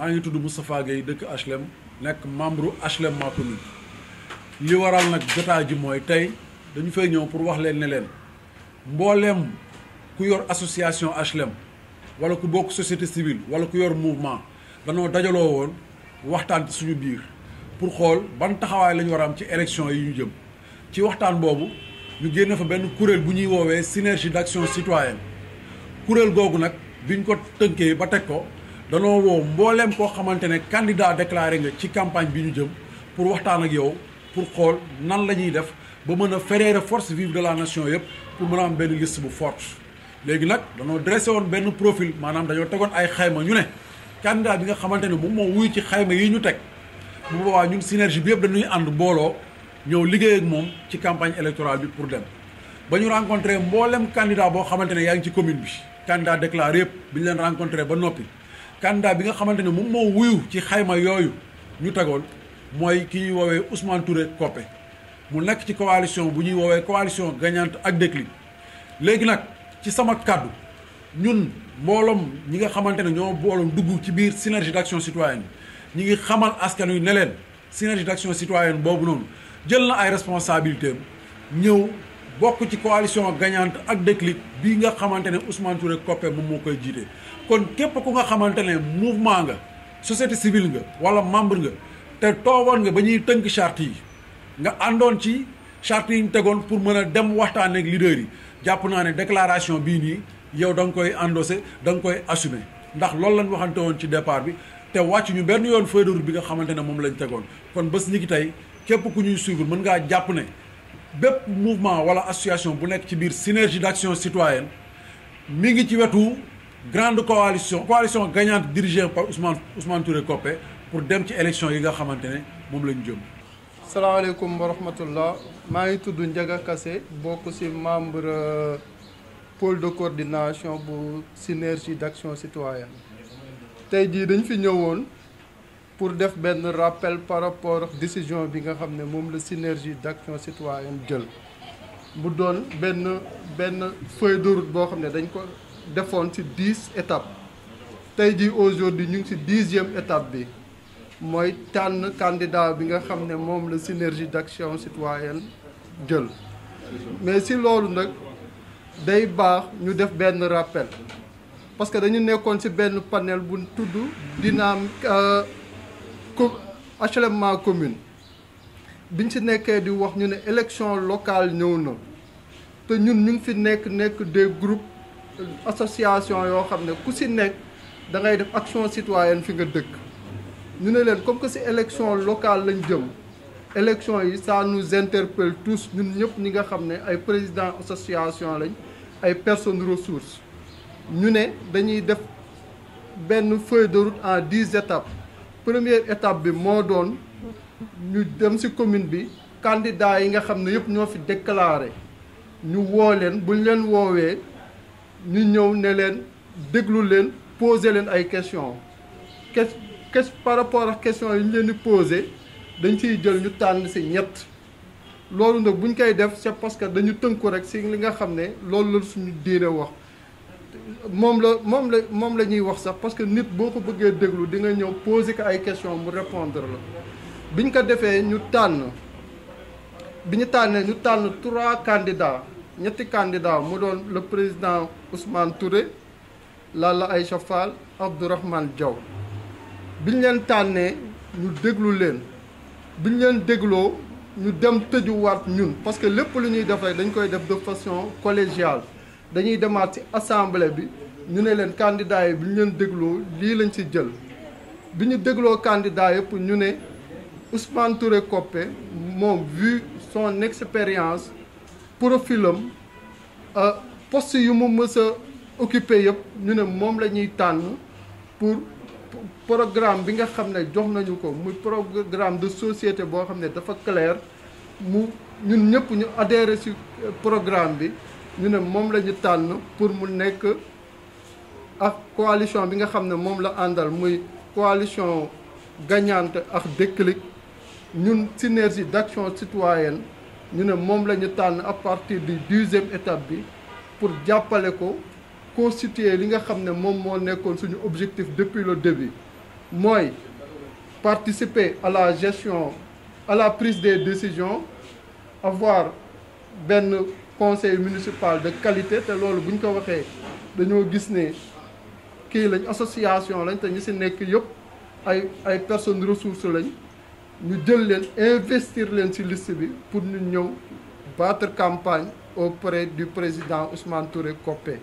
maa ngi tudd Moustapha Gueye dëkk HLM nekk membre HLM ma commune li waral nag jotaay ji mooy tey dañu fay ñëw pour wax leen ne leen mbooleem ku yor association HLM wala ku bokk société civile wala ku yor mouvement danoo dajaloo woon waxtaan ci suñu biir pour xool ban taxawaay la ñu war a am ci élection yi ñu jëm ci waxtaan boobu ñu génne fa benn kuréel bu ñuy woowee synergie d'action citoyenne kuréel googu nag biñ ko tënkee ba teg ko danoo woo mbooleem koo xamante ne candidat déclaré nga ci campagne bi ñu jëm pour waxtaan ak yow pour xool nan la ñuy def ba mën a fédérer force vive de la nation yëpp pour mën a am benn liste bu forte léegi nag danoo dressé woon benn profil maanaam dañoo tegoon ay xayma ñu ne candidat bi nga xamante ne moom moo wuyu ci xayma yi ñu teg bu boobaa ñun synergie bi yëpp dañuy ànd booloo ñëw liggéey ak moom ci campagne électorale bi pour dem ba ñu rencontré mboolem candidat boo xamante ne yaa ngi ci commune bi candidat déclaré yëpp bi ñu leen rencontré ba noppi candidat bi nga xamante ne moom moo wuyu ci xayma yooyu ñu tegoon mooy ki ñuy woowee Ousmane Touré Coppé mu nekk ci coalition bu ñuy woowee coalition gagnante ak déclic léegi nag ci sama kàddu ñun mbooloom ñi nga xamante ne ñoo booloom dugg ci biir synergie d'action citoyenne ñi ngi xamal askan wi ne leen synergie d'action citoyenne boobu noonu jël na ay responsabilités ñëw bokk ci coalition gagnante ak déclic bii nga xamante ne Ousmane Touré Coppé moom moo koy jiite. kon képp ku nga xamante ne mouvement nga société civile nga wala membre nga te toogoon nga ba ñuy tënk charte yi nga àndoon ci charte yi ñu tegoon pour mën a dem waxtaan ak leader yi jàpp naa ne déclaration bii nii yow da nga koy endossé da nga koy assumer ndax loolu lañ waxante woon ci départ bi te wàcc ñu benn yoon feuille de route bi nga xamante ne moom lañ tegoon kon bés ni ki tey képp ku ñuy suivre mën ngaa jàpp ne bépp mouvement wala association bu nekk ci biir synergie d'action citoyenne mi ngi ci wetu grande coalition gagnante dirigée par Ousmane Touré Coppé pour dem ci élection yi nga xamante ne moom lañ jëm. salaamaaleykum wa rahmatullah maa ngi tudd Ndiaga Kassé bokk ci membre pôle de coordination bu synergie d'action citoyenne tey jii dañ fi ñëwoon pour def benn rappel par rapport ak décision bi nga xam ne moom la synergie d'action citoyenne jël mu doon benn feuille de route boo xam ne dañ ko defoon ci 10 étapes tey jii aujourd'hui ñu ngi ci 10e étape bi mooy tànn candidat bi nga xam ne moom la synergie d'action citoyenne jël mais ci loolu nag day baax ñu def benn rappel parce que dañu nekkoon ci benn panel bu tudd dynamique HLM ma commune biñ ci nekkee di wax ñu ne élection locale ñëw na te ñun ñu ngi fi nekk des groupes association yoo xam ne ku ci nekk da ngay def action citoyenne fi nga dëkk ñu ne leen comme que ci élection locale lañ jëm élection yi ça nous interpelle tous ñun ñëpp ñi nga xam ne ay président association lañ ay personnes ressources ñu ne dañuy def benn feuille de route en 10 étapes première étape bi moo doon ñu dem ci commune bi candidats yi nga xam ne yëpp ñoo fi déclaré ñu woo leen buñ leen woowee ñu ñëw ne leen déglu leen poser leen ay questions par rapport ak questions yi ñu leen di poser dañ ciy jël ñu tànn ci ñett loolu nag buñ koy def c'est parce que dañu tënku rek ci li nga xam ne loolu la suñu diine wax moom la ñuy wax sax parce que nit boo ko bëggee déglu di nga ñëw poser ko ay questions mu répondre la biñ ko defee ñu tànn bi ñu tànnee ñu tànn 3 candidats ñetti candidats mu doon le président Ousmane Touré Lalla Aïcha Fall Abdourahmane Diaw biñ leen tànnee ñu déglu leen biñ leen dégloo ñu dem tëjuwaat ñun parce que lépp lu ñuy def rek dañ koy def de façon collégiale dañuy demaat ci assemblée bi ñu ne leen candidats yi bi ñu leen dégloo lii lañ ci jël bi ñu dégloo candidats yëpp ñu ne Ousmane Touré Coppé moom vu son expérience profilam poste yu mu mës a occupé yëpp ñu ne moom la ñuy tànn pour programme bi nga xam ne jox nañu ko muy programme de société boo xam ne dafa clair mu ñun ñëpp ñu adhéré ci programme bi ñu ne moom la ñu tànn pour mu nekk ak coalition bi nga xam ne moom la àndal muy coalition gagnante ak déclic ñun synergie d'action citoyenne ñu ne moom la ñu tànn à partir du 10e étape bi pour jàppale ko constituer li nga xam ne moom moo nekkoon suñu objectif depuis le début mooy participer à la gestion à la prise des décisions avoir benn conseil municipal de qualité te loolu bu ñu ko waxee dañoo gis ne kii lañ association lañ te ñu ci nekk yëpp ay personnes ressources lañ ñu jël leen investir leen ci liste bi pour ñu ñëw battre campagne auprès du président Ousmane Touré Coppé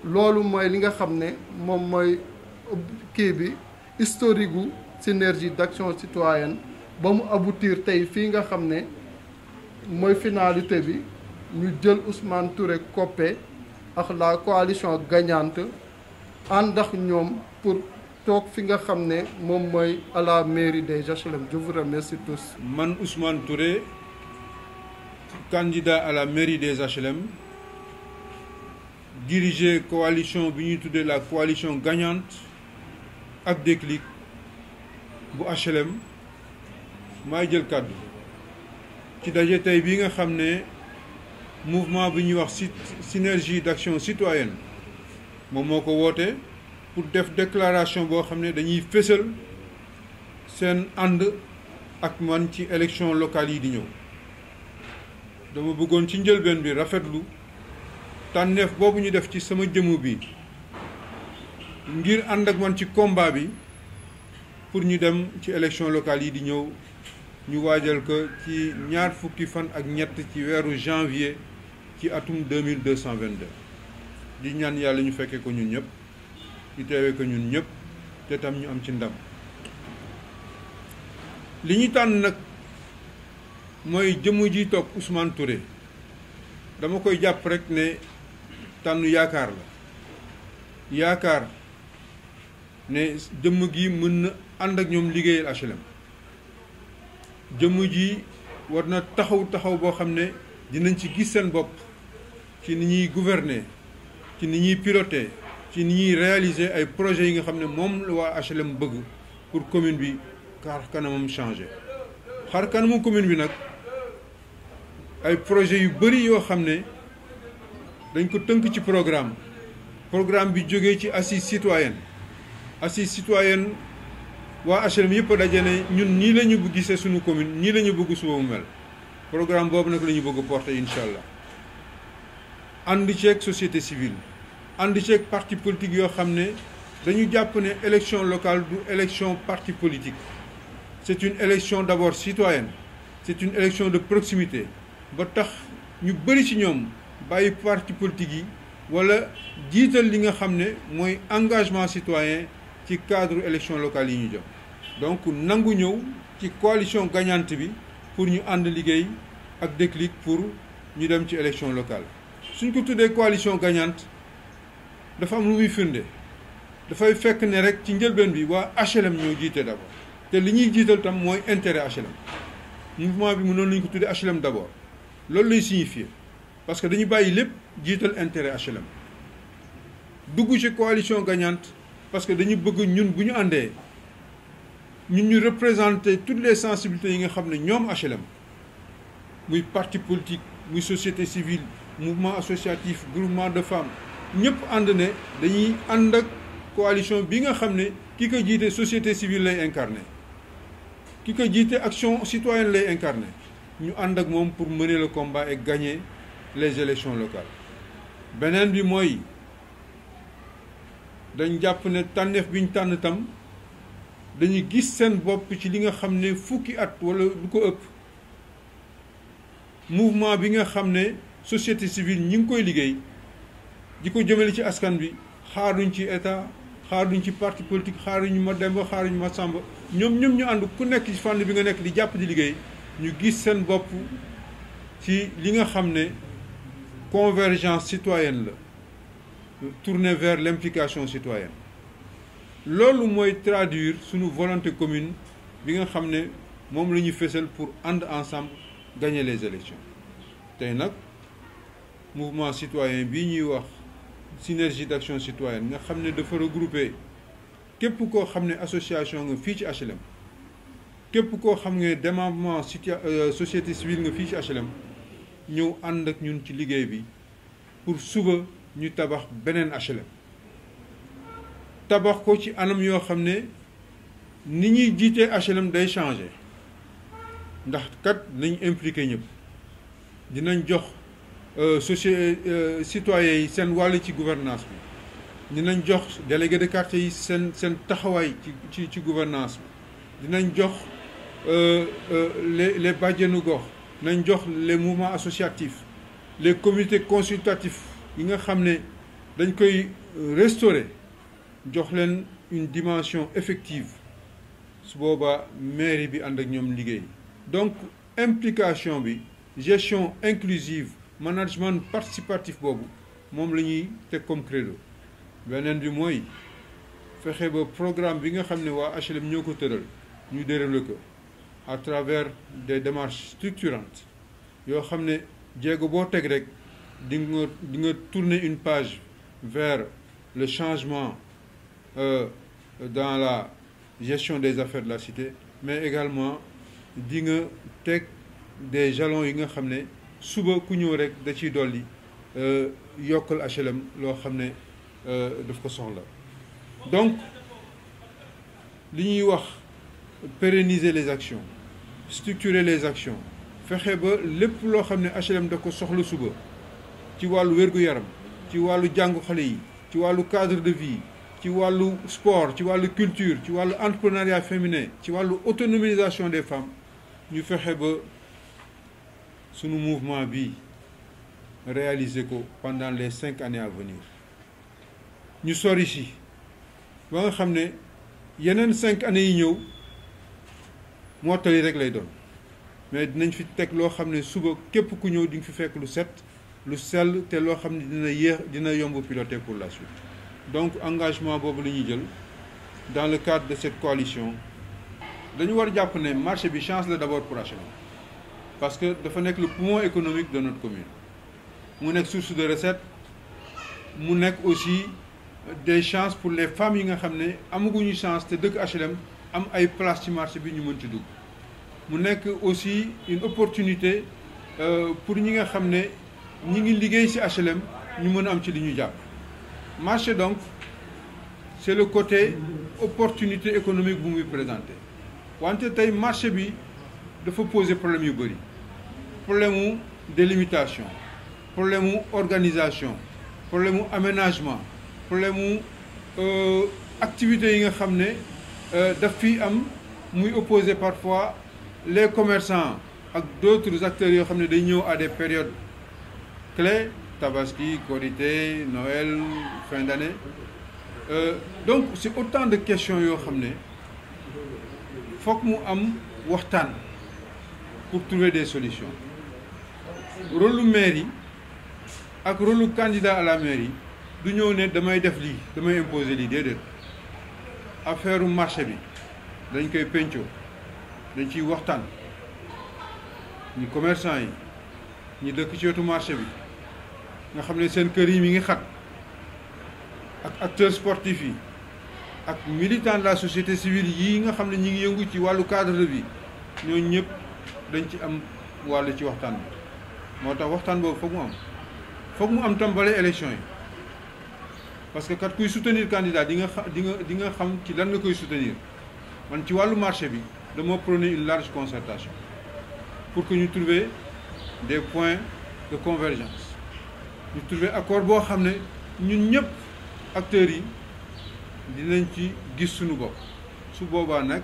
loolu mooy li nga xam ne moom mooy kii bi historique gu synergie d'action citoyenne ba mu aboutir tey fii nga xam ne mooy finalité bi ñu jël Ousmane Touré Coppé ak la coalition gagnante ànd ak ñoom pour toog fi nga xam ne moom mooy à la mairie des HLM. Je vous remercie tous. Man Ousmane Touré, candidat à la mairie des HLM, diriger coalition bi ñuy tuddee la coalition gagnante ak Déclic bu HLM maay jël kàddu ci daje tey bii nga xam ne mouvement bi ñuy wax synergie d'action citoyenne moom moo ko woote pour def déclaration boo xam ne dañuy fësal seen ànd ak man ci élection locale yi di ñëw dama bëggoon ci njëlbeen bi rafetlu tànneef boobu ñu def ci sama jëmm bi ngir ànd ak man ci combat bi pour ñu dem ci élection locale yi di ñëw ñu waajal ko ci ñaar fukki fan ak ñett ci weeru janvier ci atum 2222 di ñaan yàlla ñu fekkee ko ñun ñëpp ñu teewee ko ñun ñëpp te tam ñu am ci ndam li ñu tànn nag mooy jëmm ji toog Ousmane Touré dama koy jàpp rek ne tànn yaakaar la yaakaar ne jëmm gi mën na ànd ak ñoom liggéeyal HLM jëmm ji war na taxaw boo xam ne dinañ ci gis seen bopp ci ni ñuy gouverner ci ni ñuy piloter ci ni ñuy réaliser ay projets yi nga xam ne moom la waa HLM bëgg pour commune bi xar kanamam changer xar kanamu commune bi nag ay projets yu bëri yoo xam ne dañ ko tënk ci programme bi jógee ci assise citoyenne waa HLM yëpp a daje ne ñun nii la ñu gisee suñu commune nii la ñu bëgg suba mu mel programme boobu nag la ñu bëgg porter incha allah ànd ceeg société civile ànd ceeg parti politique yoo xam ne dañu jàpp ne élection locale du élection parti politique c'est une élection d'abord citoyenne c'est une élection de proximité ba tax ñu bëri ci ñoom bàyyi parti politique yi wala jiital li nga xam ne mooy engagement citoyen ci cadre élection locale yi ñu jëm donc nangu ñëw ci coalition gagnante bi pour ñu ànd liggéey ak Déclic pour ñu dem ci élection locale suñ ko tuddee coalition gagnante dafa am lu muy firnde dafay fekk ne rek ci njëlbeen bi waa HLM ñoo jiite d'abord te li ñuy jiital tam mooy intérêt HLM mouvement bi mënoon nañu ko tuddee HLM d'abord loolu lay signifier parce que dañu bàyyi lépp jiital intérêt HLM dugg ci coalition gagnante parce que dañu bëgg ñun bu ñu àndee ñun ñu représenter toutes les sensibilités yi nga xam ne ñoom HLM muy parti politique muy société civile mouvement associatif groupement de femmes ñëpp ànd ne dañuy ànd ak coalition bi nga xam ne ki ko jiite société civile lay incarné ki ko jiite action citoyenne lay incarné ñu ànd ak moom pour mener le combat et gagner les élections locales beneen bi mooy dañ jàpp ne tànneef bi ñu tànn tam dañuy gis seen bopp ci li nga xam ne fukki at wala lu ko ëpp mouvement bi nga xam ne société civile ñi ngi koy liggéey di ko jëmale ci askan bi xaaruñ ci état xaaruñ ci parti politique xaaruñu ma Demba xaaruñu ma Samba ñoom ñu ànd ku nekk ci fànn bi nga nekk di jàpp di liggéey ñu gis seen bopp ci li nga xam ne convergence citoyenne la tourner vers l'implication citoyenne loolu mooy traduire suñu volonté commune bi nga xam ne moom la ñuy fësal pour ànd ensemble gagner les élections tey nag mouvement citoyen bii ñuy wax synergie d'action citoyenne nga xam ne dafa regrouper képp koo xam ne association nga fii ci HLM képp koo xam ne démembrement société civile nga fii ci HLM ñëw ànd ak ñun ci liggéey bi pour suba ñu tabax beneen HLM tabax ko ci anam yoo xam ne ni ñuy jiitee HLM day changer ndax kat nañ impliqué ñëpp dinañ jox citoyens yi seen wàll ci gouvernance bi dinañ jox délégué de quartier yi seen taxawaay ci gouvernance bi dinañ jox les bàjjenu gox nañ jox les mouvements associatifs les comités consultatifs yi nga xam ne dañ koy restaurer jox leen une dimension effective su boobaa mairie bi ànd ak ñoom liggéey donc implication bi gestion inclusive management participatif boobu moom la ñuy teg comme credo beneen bi mooy fexe ba programme bi nga xam ne waa HLM ñoo ko tëral ñu déroulé ko à travers des démarches structurantes yoo xam ne jéego boo teg rek di nga tourner une page vers le changement dans la gestion des affaires de la cité mais également di nga teg des jalons yi nga xam ne suba ku ñëw rek da ciy dolli yokkal HLM loo xam ne daf ko soxla donc li ñuy wax pérenniser les actions structurer les actions fexe ba lépp loo xam ne HLM da ko soxla suba ci wàllu wér-gu-yaram ci wàllu jàngu xale yi ci wàllu cadre de vie ci wàllu sport ci wàllu culture ci wàllu entrepreneuriat féminin ci wàllu autonomisation des femmes ñu fexe ba sunu mouvement bi réaliser ko pendant les 5 années à venir ñu sori si ba nga xam ne yeneen 5 années yi ñëw mottali rek lay doon mais dinañ fi teg loo xam ne suba képp ku ñëw di nga fi fekk lu set lu sell te loo xam ne dina yomb piloter pour la suite donc engagement boobu la ñuy jël dans le cadre de cette coalition dañu war a jàpp ne marché bi chance la d'abord pour HLM parce que dafa nekk le poumon économique de notre commune mu nekk source de recettes mu nekk aussi des chances pour les femmes yi nga xam ne amaguñu chance te dëkk HLM am ay place ci marché bi ñu mën ci dugg mu nekk aussi une opportunité pour ñi nga xam ne ñi ngi liggéey ci HLM ñu mën a am ci li ñu jàpp marché donc c'est le côté opportunité économique bu muy présenté wante tey marché bi dafa poser problème yu bëri problème mu délimitation problème mu organisation problème mu aménagement problème mu activités yi nga xam ne daf fi am muy opposer parfois les commerçants ak d'autres acteurs yoo xam ne day ñëw à des périodes clés Tabaski, Korité, Noël, fin d'année. Donc c'est autant de questions yoo xam ne foog mu am waxtaan pour trouver des solutions rôle lu maire yi ak rôle lu candidat à la mairie du ñëw ne damay def lii damay imposer lii déedéet affaire marché bi dañ koy pencoo dañ ciy waxtaan ñi commerçant yi ñi dëkk ci wetu marché bi nga xam ne seen kër yi mi ngi xat ak acteurs sportifs yi ak militants de la société civile yi nga xam ne ñi ngi yëngu ci wàllu cadre de vie ñooñu ñëpp dañ ci am wàll ci waxtaan bi moo tax waxtaan boobu foog mu am tàmbale élection yi parce que kat kuy soutenir candidat di nga xam ci lan nga koy soutenir man ci wàllu marché bi dama prôner une large concertation pour que ñu trouver des points de convergence ñu trouver accord boo xam ne ñun ñëpp acteurs yi dinañ ci gis suñu bopp su boobaa nag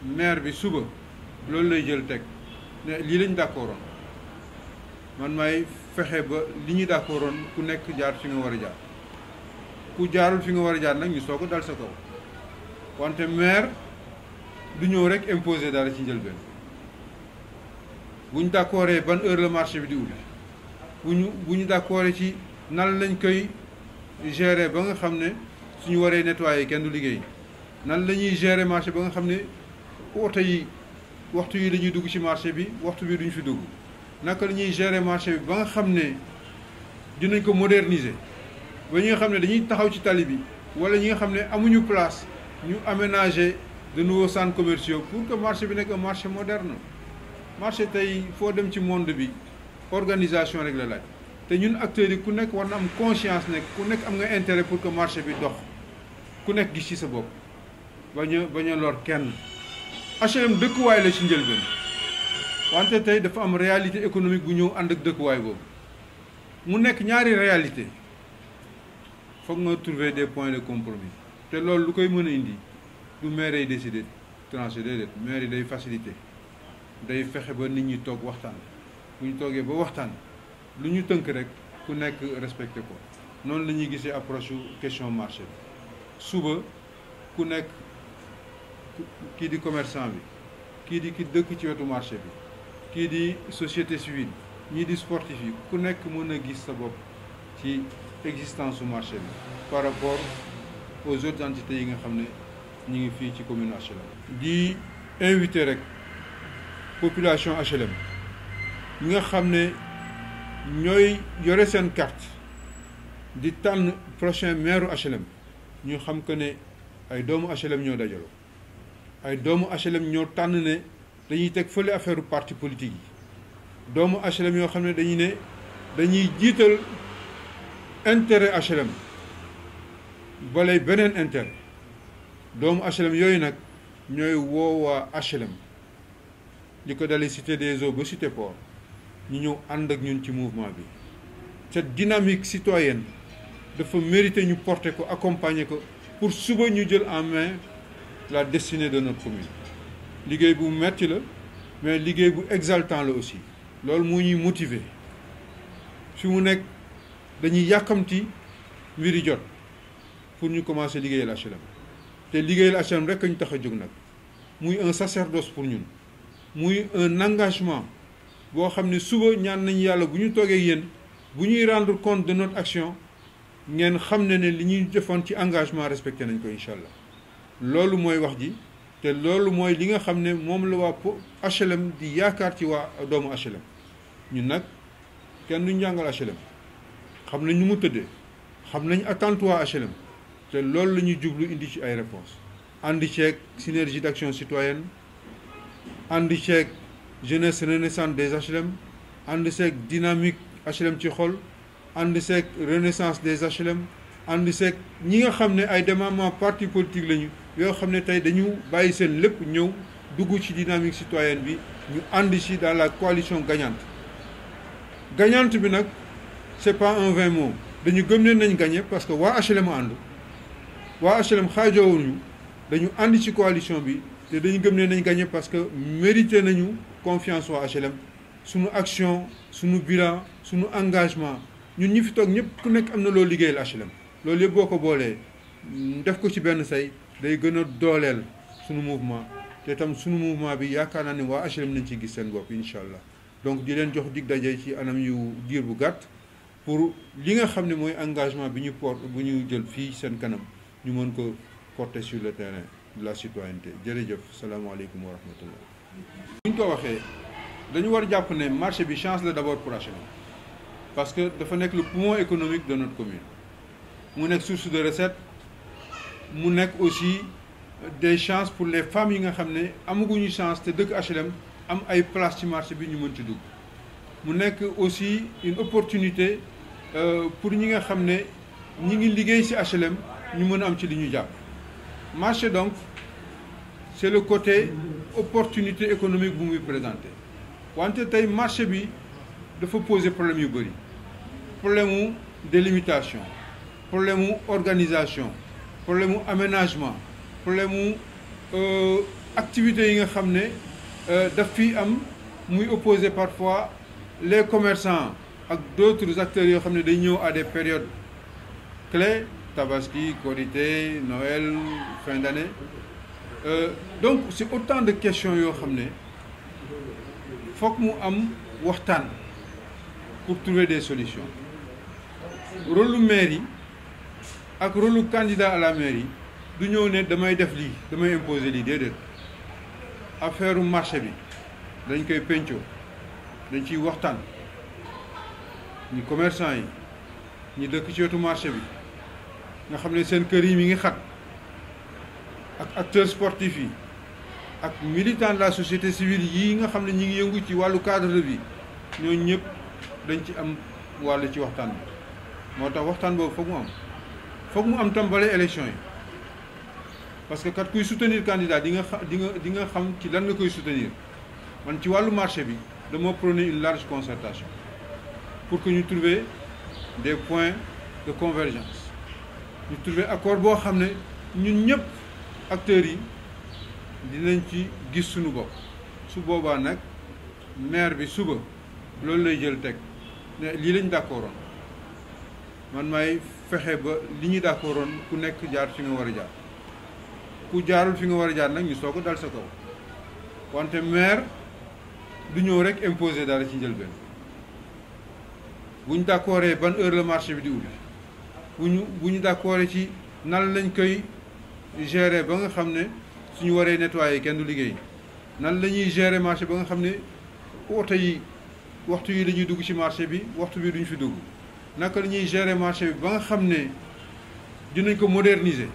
maire bi suba loolu lay jël teg ne lii lañ d'accordoon man may fexe ba li ñu d'accordoon ku nekk jaar fi nga war a jaar ku jaarul fi nga war a jaar nag ñu soog a dal sa kaw wante maire du ñëw rek imposer dara ci njëlbeen bu ñu d'accordee ban heure la marché bi di ubbi bu ñu d'accordee ci nan lañ koy gérer ba nga xam ne suñu waree nettoyer kenn du liggéey nan la ñuy gérer marché ba nga xam ne oto yi waxtu yi dañuy dugg ci marché bi waxtu bi duñ fi dugg naka la ñuy gérer marché bi ba nga xam ne dinañ ko moderniser ba ñi nga xam ne dañuy taxaw ci tali bi wala ñi nga xam ne amuñu place ñu aménager de nouveaux centres commerciaux pour que marché bi nekk un marché moderne marché tey foo dem ci monde bi organisation rek la laaj te ñun acteurs yi ku nekk war na am conscience nekk ku nekk am nga intérêt pour que marché bi dox ku nekk gis ci sa bopp bañ a lor kenn. HLM dëkkuwaay la ci njëlbeen wante tey dafa am réalité économique bu ñëw ànd ak dëkkuwaay boobu mu nekk ñaari réalité foog nga trouver des points de compromis te loolu lu koy mën a indi du maire yi décider tranché déedéet maire yi day facilité day fexe ba nit ñi toog waxtaan bu ñu toogee ba waxtaan lu ñu tënk rek ku nekk respecté ko noonu la ñuy gisee approche question marché bi suba ku nekk kii di commerçant bi kii di ki dëkk ci wetu marché bi kii di société civile ñii di sportif yi ku nekk mën a gis sa bopp ci existence su marché bi par rapport aux autres entités yi nga xam ne ñu ngi fii ci commune HLM. di invité rek population HLM ñi nga xam ne ñooy yore seen carte di tànn prochain maire HLM ñu xam que ne ay doomu HLM ñoo dajaloo ay doomu HLM ñoo tànn ne dañuy teg fële affaire parti politique yi doomu HLM yoo xam ne dañuy jiital intérêt HLM balay beneen intérêt doomu HLM yooyu nag ñooy woowaa HLM li ko dalee cité des eaux ba cité port ñu ñëw ànd ak ñun ci mouvement bi cette dynamique citoyenne dafa mérité ñu porter ko accompagner ko pour suba ñu jël en main la destinée de notre commune liggéey bu metti la mais liggéey bu exaltant la aussi loolu moo ñuy motiver fi mu nekk dañuy yàkkamti mbiri jot pour ñu commencer liggéeyal HLM te liggéeyal HLM rek ñu tax a jóg nag muy un sacerdoce pour ñun muy un engagement boo xam ne suba ñaan nañ yàlla bu ñu toogee yéen bu ñuy rendre compte de notre action ngeen xam ne li ñuy defoon ci engagement respecté nañ ko incha allah loolu mooy wax ji te loolu mooy li nga xam ne moom la waa HLM di yaakaar ci waa doomu HLM ñun nag kenn duñ jàngal HLM xam nañ ñu mu tëddee xam nañ attente waa HLM te loolu la ñuy jublu indi ci ay réponses àndi ceeg synergie d'action citoyenne àndi ceeg jeunesse renaissante des HLM àndi ceeg dynamique HLM ci xol àndi ceeg renaissance des HLM àndi ceeg ñi nga xam ne ay démembrement parti politique lañu yoo xam ne tey dañu bàyyi seen lépp ñëw dugg ci dynamique citoyenne bi ñu àndi ci dans la coalition gagnante gagnante bi nag c'est pas un vain mot dañu gëm ne nañ gagné parce que waa HLM ànd waa HLM xaajoowuñu dañu ànd ci coalition bi te dañu gëm ne nañ gagné parce que mérité nañu confiance waa HLM suñu action suñu bilan suñu engagement ñun ñi fi toog ñëpp ku nekk am na loo liggéeyal HLM loolu yëpp boo ko boolee def ko ci benn say day gën a dooleel suñu mouvement te tam suñu mouvement bi yaakaar naa ne waa HLM nañ ci gis seen bopp incha allah donc di leen jox dig daje ci anam yu diir bu gàtt pour li nga xam ne mooy engagement bi ñu bu ñu jël fii seen kanam ñu mën ko porter sur le terrain de la citoyenneté jërëjëf salaamaaleykum wa rahmatullah. bu ñu ko waxee dañu war jàpp ne marché bi chance la d'abord pour HLM parce que dafa nekk le poumon économique de notre commune mu nekk source de recette mu nekk aussi des chances pour les femmes yi nga xam ne amaguñu chance te dëkk HLM am ay place ci marché bi ñu mën ci dugg mu nekk aussi une opportunité pour ñi nga xam ne ñi ngi liggéey ci HLM ñu mën a am ci li ñu jàpp marché donc c'est le côté opportunité économique bu muy présenté wante tey marché bi dafa poser problème yu bëri problème mu délimitation problème mu organisation problème mu aménagement problème mu activités yi nga xam ne daf fi am muy opposer parfois les commerçants ak d'autres acteurs yoo xam ne day ñëw à des périodes clés Tabaski, Korité, Noël, fin d'année. Donc c'est autant de questions yoo xam ne foog mu am waxtaan pour trouver des solutions rôle lu maire yi ak rôle lu candidat à la mairie du ñëw ne damay def lii damay imposer lii déedéet affaire marché bi dañ koy pencoo dañ ciy waxtaan ñi commerçant yi ñi dëkk ci wetu marché bi nga xam ne seen kër yi mi ngi xat ak acteurs sportifs yi ak militants de la société civile yi nga xam ne ñi ngi yëngu ci wàllu cadre de vie ñooñu ñëpp dañ ci am wàll ci waxtaan bi moo tax waxtaan boobu foog mu am tam bale élection yi parce que kat kuy soutenir candidat di nga xam ci lan nga koy soutenir man ci wàllu marché bi dama prôner une large concertation pour que ñu trouver des points de convergence ñu trouver accord boo xam ne ñun ñëpp acteurs yi dinañ ci gis suñu bopp su boobaa nag maire bi suba loolu lay jël teg ne lii lañ d'accordoon man may fexe ba li ñu d'accordoon ku nekk jaar fi nga war a jaar ku jaarul fi nga war a jaar nag ñu soog a dal sa kaw wante maire du ñëw rek imposer dara ci njëlbeen bu ñu d'accordee ban heure la marché bi di ubbi bu ñu d'accordee ci nan lañ koy gérer ba nga xam ne suñu waree nettoyer kenn du liggéey nan la ñuy gérer marché ba nga xam ne oto yi waxtu yi dañuy dugg ci marché bi waxtu bi duñ fi dugg naka la ñuy gérer marché bi ba nga xam ne dinañ ko moderniser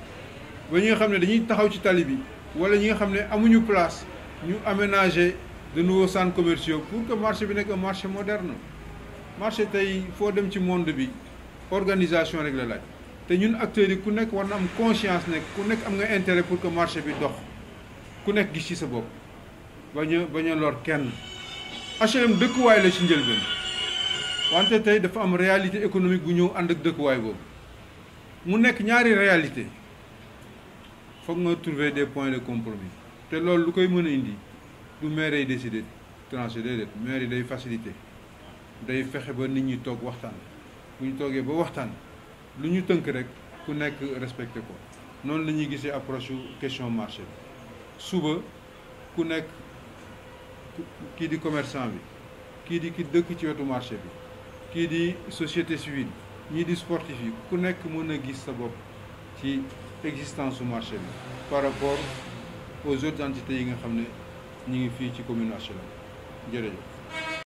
ba ñi nga xam ne dañuy taxaw ci tali bi wala ñi nga xam ne amuñu place ñu aménager de nouveaux centres commerciaux pour que marché bi nekk un marché moderne. marché tey foo dem ci monde bi organisation rek la laaj te ñun acteurs yi ku nekk war na am conscience ne ku nekk am nga intérêt pour que marché bi dox ku nekk gis ci sa bopp bañ a lor kenn. HLM dëkkuwaay la ci njëlbeen wante tey dafa am réalité économique bu ñëw ànd ak dëkkuwaay boobu mu nekk ñaari réalité foog nga trouver des points de compromis te loolu lu koy mën a indi du maire yi décider tranché déedéet maire yi day facilité day fexe ba nit ñi toog waxtaan bu ñu toogee ba waxtaan lu ñu tënk rek ku nekk respecté ko noonu la ñuy gisee approche question marché bi suba ku nekk kii di commerçant bi kii di ki dëkk ci wetu marché bi kii di société civile ñii di sportif yi ku nekk mën a gis sa bopp ci existence su marché bi par rapport aux autres entités yi nga xam ne ñu ngi fii ci commune HLM jërëjëf